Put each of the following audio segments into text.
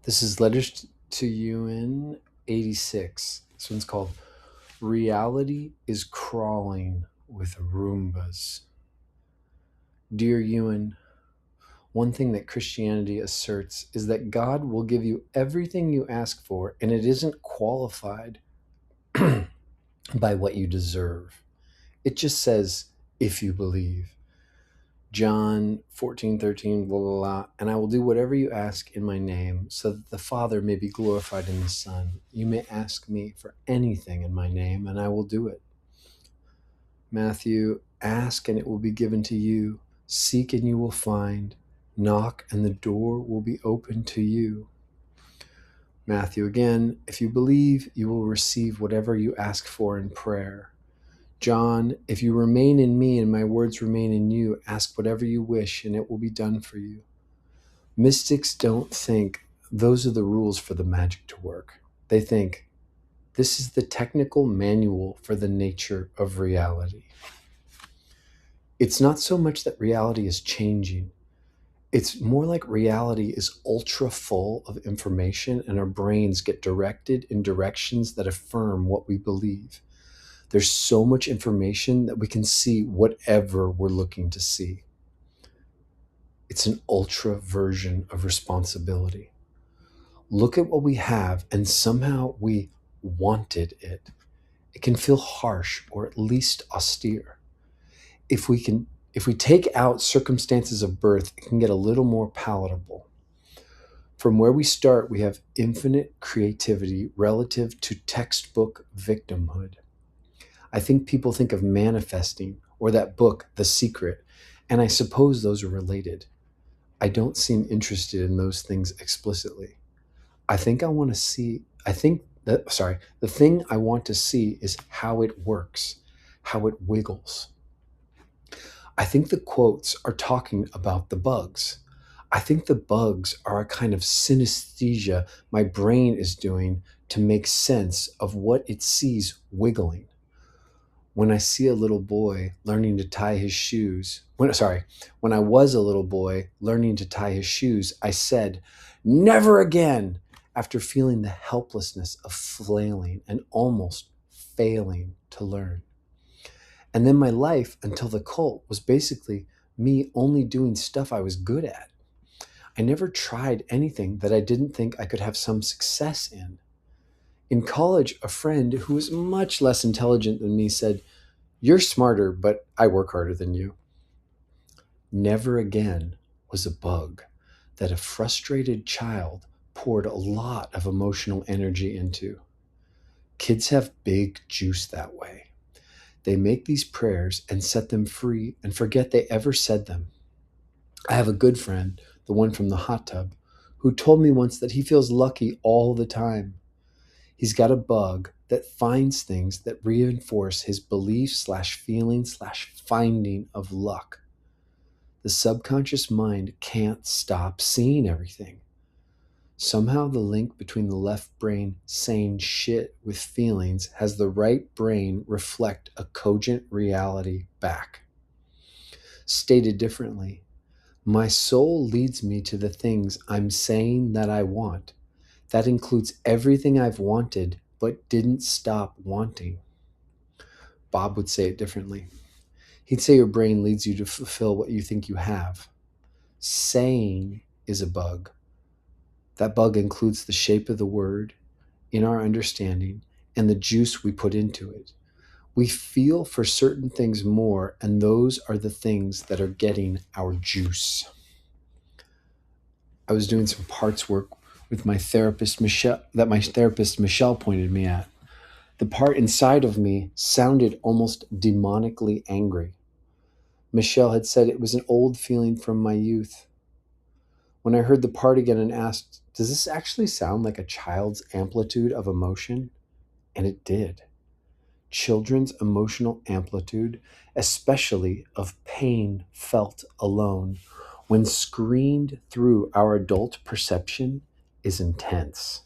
This is Letters to Ewan 86. This one's called Reality is Crawling with Roombas. Dear Ewan, one thing that Christianity asserts is that God will give you everything you ask for, and it isn't qualified by what you deserve. It just says, if you believe. John 14:13, blah, blah, blah. And I will do whatever you ask in my name, so that the Father may be glorified in the Son. You may ask me for anything in my name, and I will do it. Matthew, ask and it will be given to you. Seek and you will find. Knock and the door will be open to you. Matthew again, if you believe, you will receive whatever you ask for in prayer. John, if you remain in me and my words remain in you, ask whatever you wish and it will be done for you. Mystics don't think those are the rules for the magic to work. They think this is the technical manual for the nature of reality. It's not so much that reality is changing. It's more like reality is ultra full of information and our brains get directed in directions that affirm what we believe. There's so much information that we can see whatever we're looking to see. It's an ultra version of responsibility. Look at what we have and somehow we wanted it. It can feel harsh or at least austere. If we take out circumstances of birth, it can get a little more palatable. From where we start, we have infinite creativity relative to textbook victimhood. I think people think of manifesting or that book, The Secret, and I suppose those are related. I don't seem interested in those things explicitly. I think I want to see, I think that, sorry, the thing I want to see is how it works, how it wiggles. I think the quotes are talking about the bugs. I think the bugs are a kind of synesthesia my brain is doing to make sense of what it sees wiggling. When I see a little boy learning to tie his shoes, when I was a little boy learning to tie his shoes, I said, never again, after feeling the helplessness of flailing and almost failing to learn. And then my life until the cult was basically me only doing stuff I was good at. I never tried anything that I didn't think I could have some success in. In college, a friend who was much less intelligent than me said, you're smarter, but I work harder than you. Never again was a bug that a frustrated child poured a lot of emotional energy into. Kids have big juice that way. They make these prayers and set them free and forget they ever said them. I have a good friend, the one from the hot tub, who told me once that he feels lucky all the time. He's got a bug that finds things that reinforce his belief slash feeling slash finding of luck. The subconscious mind can't stop seeing everything. Somehow the link between the left brain saying shit with feelings has the right brain reflect a cogent reality back. Stated differently, my soul leads me to the things I'm saying that I want. That includes everything I've wanted but didn't stop wanting. Bob would say it differently. He'd say your brain leads you to fulfill what you think you have. Saying is a bug. That bug includes the shape of the word in our understanding and the juice we put into it. We feel for certain things more, and those are the things that are getting our juice. I was doing some parts work with my therapist, Michelle pointed me at. The part inside of me sounded almost demonically angry. Michelle had said it was an old feeling from my youth. When I heard the part again and asked, does this actually sound like a child's amplitude of emotion? And it did. Children's emotional amplitude, especially of pain felt alone, when screened through our adult perception, is intense.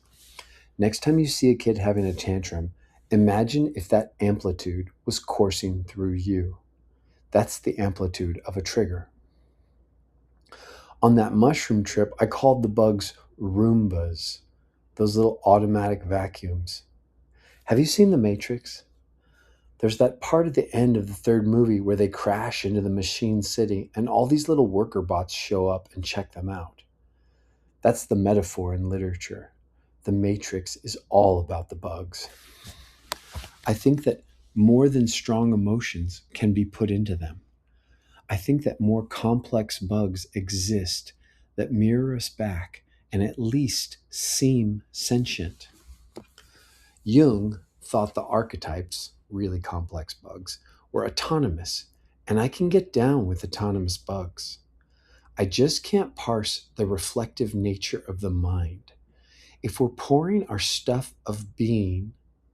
Next time you see a kid having a tantrum, imagine if that amplitude was coursing through you. That's the amplitude of a trigger. On that mushroom trip, I called the bugs Roombas, those little automatic vacuums. Have you seen The Matrix? There's that part at the end of the third movie where they crash into the machine city and all these little worker bots show up and check them out. That's the metaphor in literature. The Matrix is all about the bugs. I think that more than strong emotions can be put into them. I think that more complex bugs exist that mirror us back and at least seem sentient. Jung thought the archetypes, really complex bugs, were autonomous, and I can get down with autonomous bugs. I just can't parse the reflective nature of the mind. If we're pouring our stuff of being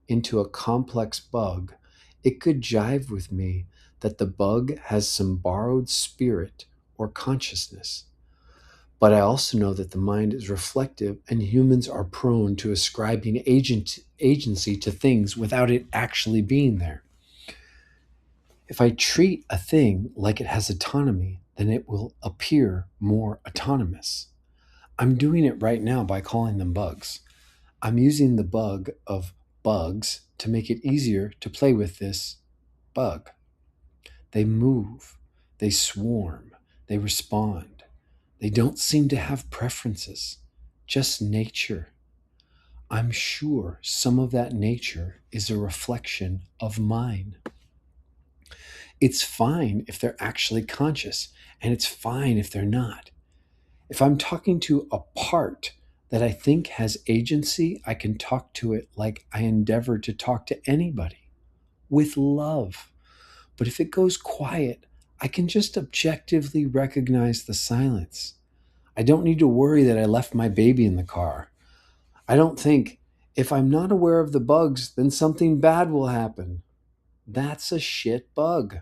into a complex bug, it could jive with me that the bug has some borrowed spirit or consciousness. But I also know that the mind is reflective and humans are prone to ascribing agency to things without it actually being there. If I treat a thing like it has autonomy, then it will appear more autonomous. I'm doing it right now by calling them bugs. I'm using the bug of bugs to make it easier to play with this bug. They move, they swarm, they respond. They don't seem to have preferences, just nature. I'm sure some of that nature is a reflection of mine. It's fine if they're actually conscious, and it's fine if they're not. If I'm talking to a part that I think has agency, I can talk to it like I endeavor to talk to anybody, with love. But if it goes quiet, I can just objectively recognize the silence. I don't need to worry that I left my baby in the car. I don't think, if I'm not aware of the bugs, then something bad will happen. That's a shit bug.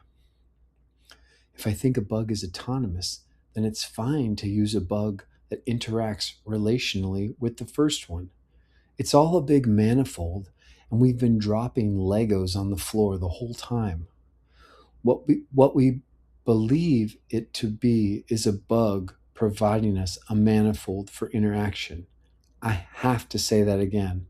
If I think a bug is autonomous, then it's fine to use a bug that interacts relationally with the first one. It's all a big manifold, and we've been dropping Legos on the floor the whole time. What we believe it to be is a bug providing us a manifold for interaction. I have to say that again.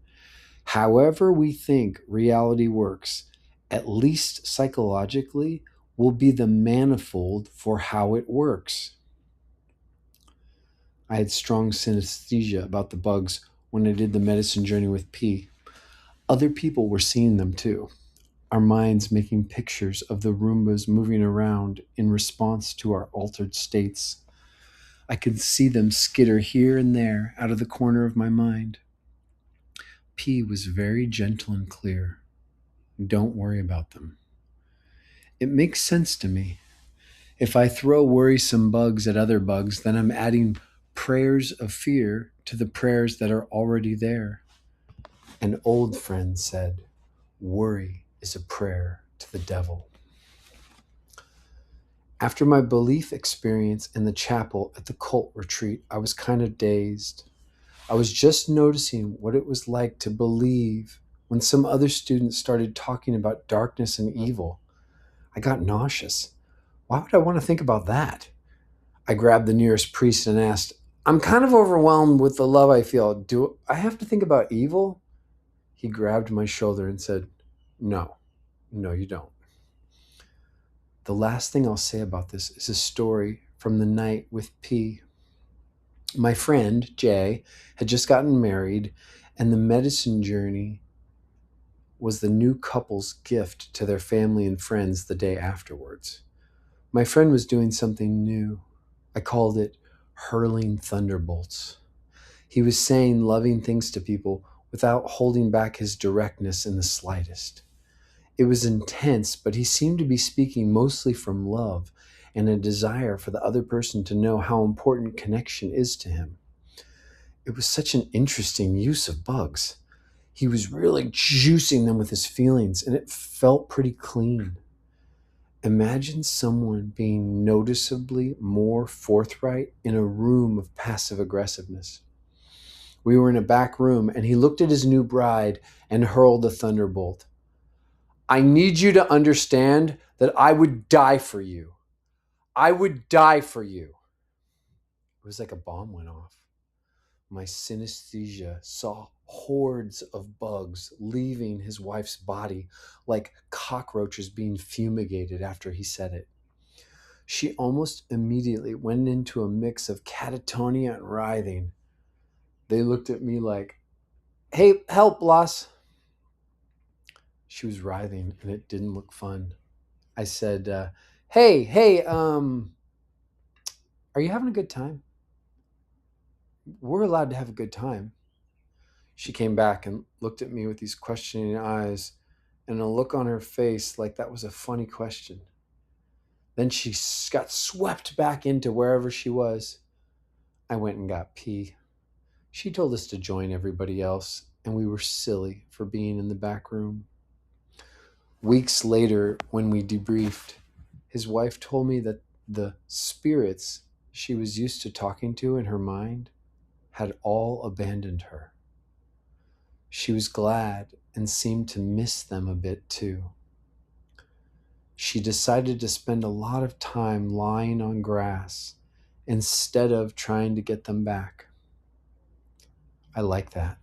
However we think reality works, at least psychologically, will be the manifold for how it works. I had strong synesthesia about the bugs when I did the medicine journey with P. Other people were seeing them too. Our minds making pictures of the Roombas moving around in response to our altered states. I could see them skitter here and there out of the corner of my mind. P was very gentle and clear. Don't worry about them. It makes sense to me. If I throw worrisome bugs at other bugs, then I'm adding prayers of fear to the prayers that are already there. An old friend said, worry is a prayer to the devil. After my belief experience in the chapel at the cult retreat, I was kind of dazed. I was just noticing what it was like to believe when some other students started talking about darkness and evil. I got nauseous. Why would I want to think about that? I grabbed the nearest priest and asked, I'm kind of overwhelmed with the love I feel. Do I have to think about evil? He grabbed my shoulder and said, No, you don't. The last thing I'll say about this is a story from the night with P. My friend, Jay, had just gotten married, and the medicine journey was the new couple's gift to their family and friends the day afterwards. My friend was doing something new. I called it hurling thunderbolts. He was saying loving things to people without holding back his directness in the slightest. It was intense, but he seemed to be speaking mostly from love and a desire for the other person to know how important connection is to him. It was such an interesting use of bugs. He was really juicing them with his feelings, and it felt pretty clean. Imagine someone being noticeably more forthright in a room of passive aggressiveness. We were in a back room, and he looked at his new bride and hurled a thunderbolt. I need you to understand that I would die for you. I would die for you. It was like a bomb went off. My synesthesia saw hordes of bugs leaving his wife's body like cockroaches being fumigated after he said it. She almost immediately went into a mix of catatonia and writhing. They looked at me like, "Hey, help, Blas." She was writhing and it didn't look fun. I said, hey, are you having a good time? We're allowed to have a good time. She came back and looked at me with these questioning eyes and a look on her face like that was a funny question. Then she got swept back into wherever she was. I went and got pee. She told us to join everybody else, and we were silly for being in the back room. Weeks later, when we debriefed, his wife told me that the spirits she was used to talking to in her mind had all abandoned her. She was glad and seemed to miss them a bit too. She decided to spend a lot of time lying on grass instead of trying to get them back. I like that.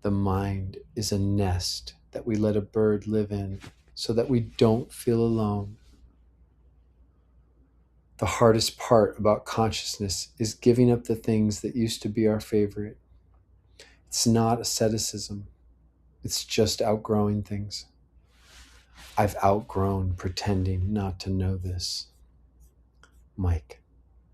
The mind is a nest that we let a bird live in so that we don't feel alone. The hardest part about consciousness is giving up the things that used to be our favorite. It's not asceticism. It's just outgrowing things. I've outgrown pretending not to know this. Mike.